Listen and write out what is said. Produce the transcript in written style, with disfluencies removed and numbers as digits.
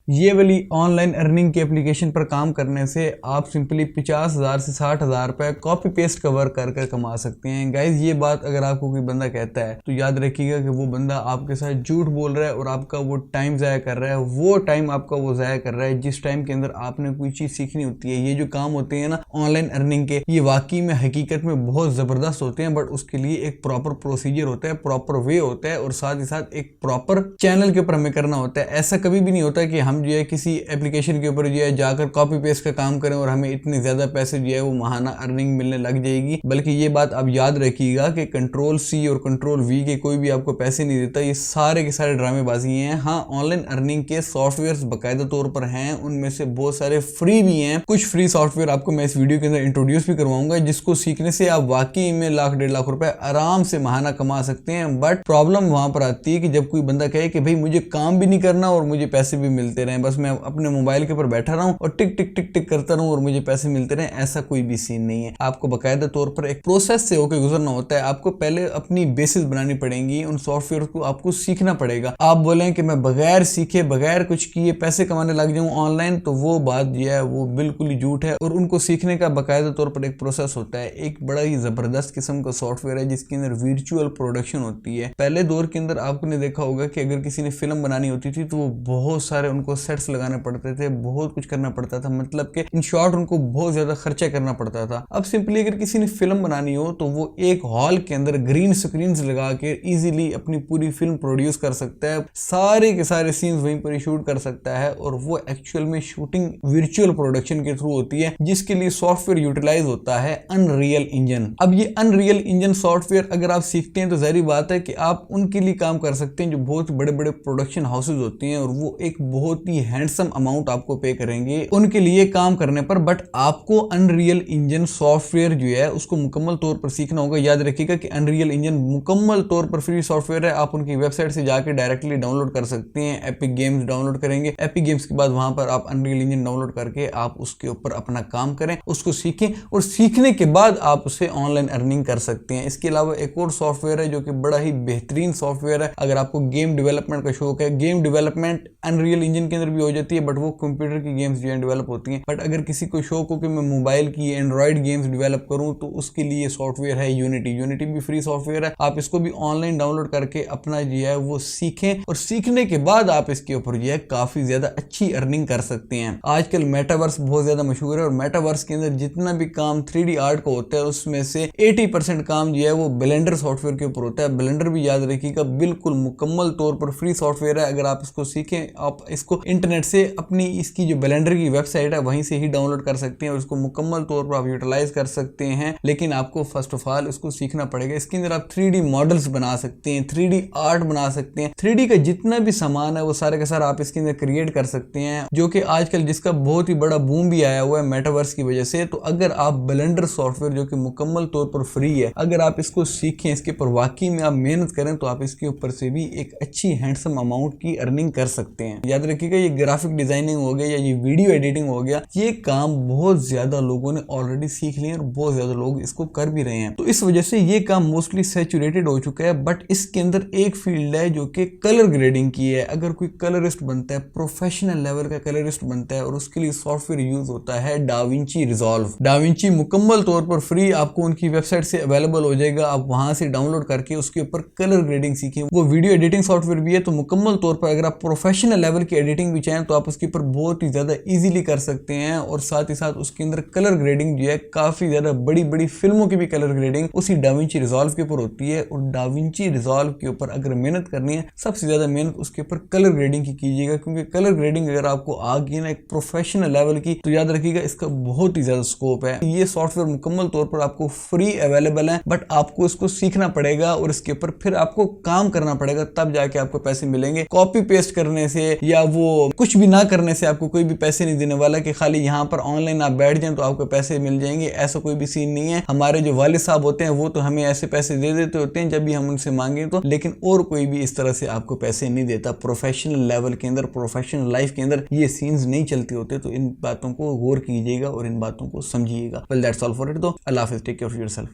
ये वाली online earning की एप्लीकेशन पर काम करने से आप सिंपली 50,000 से 60,000 रुपए कॉपी पेस्ट का वर्क कर कमा सकते हैं। गाइज ये बात अगर आपको कोई बंदा कहता है तो याद रखिएगा कि वो बंदा आपके साथ झूठ बोल रहा है और आपका वो टाइम ज़ाया कर रहा है। वो टाइम आपका वो ज़ाया कर रहा है जिस टाइम के अंदर आपने कोई चीज़ सीखनी होती है। ये जो काम होते हैं ना ऑनलाइन अर्निंग के, ये वाकई में हकीकत में बहुत ज़बरदस्त होते हैं, बट उसके लिए एक प्रॉपर प्रोसीजर होता है, प्रॉपर वे होता है और साथ ही साथ एक प्रॉपर चैनल के ऊपर हमें करना होता है। ऐसा कभी भी नहीं होता कि हम जो है किसी एप्लीकेशन के ऊपर जो है जाकर कॉपी पेस्ट का काम करें और हमें इतने ज्यादा पैसे जो है वो महाना अर्निंग मिलने लग जाएगी। बल्कि ये बात आप याद रखिएगा कि Ctrl+C और Ctrl+V के कोई भी आपको पैसे नहीं देता। ये सारे के सारे ड्रामेबाजी हैं। हाँ, ऑनलाइन अर्निंग के सॉफ्टवेयर बाकायदा तौर पर हैं, उनमें से बहुत सारे फ्री भी हैं। कुछ फ्री सॉफ्टवेयर आपको मैं इस वीडियो के अंदर इंट्रोड्यूस भी करवाऊंगा जिसको सीखने से आप वाकई में लाख 1.5 लाख रुपए आराम से महाना कमा सकते हैं। बट प्रॉब्लम वहां पर आती है कि जब कोई बंदा कहे कि भाई मुझे काम भी नहीं करना और मुझे पैसे भी मिलते रहे, बस मैं अपने मोबाइल के ऊपर बैठा रहूं और टिक टिक टिक टिक करता रहूं और मुझे पैसे मिलते रहे, ऐसा कोई भी सीन नहीं है। आपको बाकायदा तौर पर एक प्रोसेस से होकर गुजरना होता है। आपको पहले अपनी बेसिस बनानी पड़ेंगी, उन सॉफ्टवेयर को आपको सीखना पड़ेगा। आप बोलें कि मैं बगैर सीखे बगैर कुछ किए पैसे कमाने लग जाऊं ऑनलाइन, तो वो बात जो है वो बिल्कुल ही झूठ है। और उनको सीखने का बाकायदा तौर पर एक प्रोसेस होता है। एक बड़ा ही जबरदस्त किस्म का सॉफ्टवेयर है जिसके अंदर वर्चुअल प्रोडक्शन होती है। पहले दौर के अंदर आपने देखा होगा कि अगर किसी ने फिल्म बनानी होती थी तो वो बहुत सारे उनको सेट्स लगाने पड़ते थे, बहुत कुछ करना पड़ता था, मतलब कि इन शॉर्ट उनको बहुत ज्यादा खर्चा करना पड़ता था। अब सिंपली अगर किसी ने फिल्म बनानी हो तो वो एक हॉल के अंदर ग्रीन स्क्रीन लगा के इजीली अपनी पूरी फिल्म प्रोड्यूस कर सकता है, सारे के सारे सीन्स वहीं पर शूट कर सकता है। और वो एक्चुअल में शूटिंग वर्चुअल प्रोडक्शन के थ्रू होती है जिसके लिए सॉफ्टवेयर यूटिलाइज होता है अनरियल इंजन। अब ये अनरियल इंजन सॉफ्टवेयर अगर आप सीखते हैं तो जाहिर बात है कि आप उनके लिए काम कर सकते हैं जो बहुत बड़े बड़े प्रोडक्शन हाउसेज होते हैं और वो एक बहुत ही हैंडसम अमाउंट आपको पे करेंगे उनके लिए काम करने पर। बट आपको अनरियल इंजन सॉफ्टवेयर जो है उसको मुकम्मल तौर पर सीखना होगा। याद रखिएगा कि अनरियल इंजन मुकम्मल तौर पर फ्री सॉफ्टवेयर है। आप उनकी वेबसाइट से जाकर डायरेक्टली डाउनलोड कर सकते हैं। एपिक गेम्स डाउनलोड करेंगे, एपिक गेम्स के बाद वहां पर आप अनरियल इंजन डाउनलोड करके आप उसके ऊपर अपना काम करें, उसको सीखें और सीखने के बाद आप उसे ऑनलाइन अर्निंग कर सकते हैं। इसके अलावा एक और सॉफ्टवेयर है जो कि बड़ा ही बेहतरीन सॉफ्टवेयर है। अगर आपको गेम डेवलपमेंट का शौक है, गेम डेवलपमेंट अनरियल इंजन के अंदर भी हो जाती है, बट वो कंप्यूटर की गेम्स जो है डेवलप होती हैं। बट अगर किसी को शौक हो कि मैं मोबाइल की एंड्रॉइड गेम्स डेवलप करूं तो उसके लिए सॉफ्टवेयर है यूनिटी। यूनिटी भी फ्री सॉफ्टवेयर है। आप इसको भी ऑनलाइन डाउनलोड करके अपना जो है वो सीखें और सीखने के बाद आप इसके ऊपर जो है काफी ज्यादा अच्छी अर्निंग कर सकते हैं। आजकल मेटावर्स बहुत ज्यादा मशहूर है और मेटावर्स के अंदर जितना भी काम 3D आर्ट का होता है उसमें से 80% काम जो है वो ब्लेंडर सॉफ्टवेयर के ऊपर होता है। ब्लेंडर भी याद रखिएगा बिल्कुल मुकम्मल तौर पर फ्री सॉफ्टवेयर है। अगर आप इसको सीखें, आप इसको इंटरनेट से अपनी इसकी जो ब्लेंडर की वेबसाइट है वहीं से ही डाउनलोड कर सकते हैं और इसको मुकम्मल तौर पर आप यूटिलाइज कर सकते हैं। लेकिन आपको फर्स्ट ऑफ ऑल इसको सीखना पड़ेगा। इसके अंदर आप 3D मॉडल्स बना सकते हैं, 3D आर्ट बना सकते हैं, 3D का जितना भी सामान है वो सारे का सारा आप इसके अंदर क्रिएट कर सकते हैं, जो कि आजकल जिसका बहुत ही बड़ा बूम भी आया हुआ है मेटावर्स की वजह से। तो अगर आप ब्लेंडर सॉफ्टवेयर जो कि मुकम्मल तौर पर फ्री है, अगर आप इसको सीखें, इसके ऊपर वाकई में आप मेहनत करें तो आप इसके ऊपर से भी एक अच्छी हैंडसम अमाउंट की अर्निंग कर सकते हैं। याद रखिएगा ये ग्राफिक डिजाइनिंग हो गया या ये वीडियो एडिटिंग हो गया, ये काम बहुत ज्यादा लोगों ने ऑलरेडी सीख लिए और बहुत ज्यादा लोग इसको कर भी रहे हैं। तो इस वजह से ये काम मोस्टली सैचुरेटेड हो चुका है। बट इसके अंदर एक फील्ड है जो कि कलर ग्रेडिंग की है। अगर कोई कलरिस्ट बनता है, प्रोफेशनल लेवल का कलरिस्ट बनता है और उसके लिए सॉफ्टवेयर यूज होता है डाविंची रिजॉल्व। डाविंची मुकम्मल तौर पर फ्री आपको उनकी वेबसाइट से अवेलेबल हो जाएगा। आप वहां से डाउनलोड करके उसके ऊपर कलर ग्रेडिंग सीखें। वो वीडियो एडिटिंग सॉफ्टवेयर भी है। तो मुकम्मल तौर पर अगर आप प्रोफेशनल लेवल की एडिटिंग भी चाहें तो आप उसके ऊपर बहुत ही ज्यादा इजीली कर सकते हैं। और साथ ही साथ उसके अंदर कलर ग्रेडिंग जो है काफी ज्यादा बड़ी बड़ी फिल्मों की भी कलर ग्रेडिंग उसी डाविंची रिजॉल्व के ऊपर होती है। और डाविंची रिजॉल्व के ऊपर अगर मेहनत करनी है, सबसे ज्यादा मेहनत उसके ऊपर कलर ग्रेडिंग की कीजिएगा, क्योंकि कलर ग्रेडिंग अगर आपको आ गई ना एक प्रोफेशनल लेवल की, तो याद रखिएगा इसका बहुत ही ज्यादा स्कोप है। ये सॉफ्टवेयर मुकम्मल तौर पर आपको फ्री अवेलेबल है, बट आपको इसको सीखना पड़ेगा और इसके ऊपर फिर आपको काम करना पड़ेगा, तब जाके आपको पैसे मिलेंगे। कॉपी पेस्ट करने से या वो कुछ भी ना करने से आपको कोई भी पैसे नहीं देने वाला कि खाली यहाँ पर ऑनलाइन आप बैठ जाएं तो आपको पैसे मिल जाएंगे। ऐसा कोई भी सीन नहीं है। हमारे जो वालिद साहब होते हैं वो तो हमें ऐसे पैसे दे देते होते हैं जब भी हम उनसे मांगे तो, लेकिन और कोई भी इस तरह से आपको पैसे नहीं देता। प्रोफेशनल लेवल के अंदर, प्रोफेशनल लाइफ के अंदर ये सीन्स नहीं चलते होते। तो इन बातों को गौर कीजिएगा और इन बातों को समझिएगा। Well that's all for it. तो अल्लाह हाफिज़, टेक केयर ऑफ योरसेल्फ।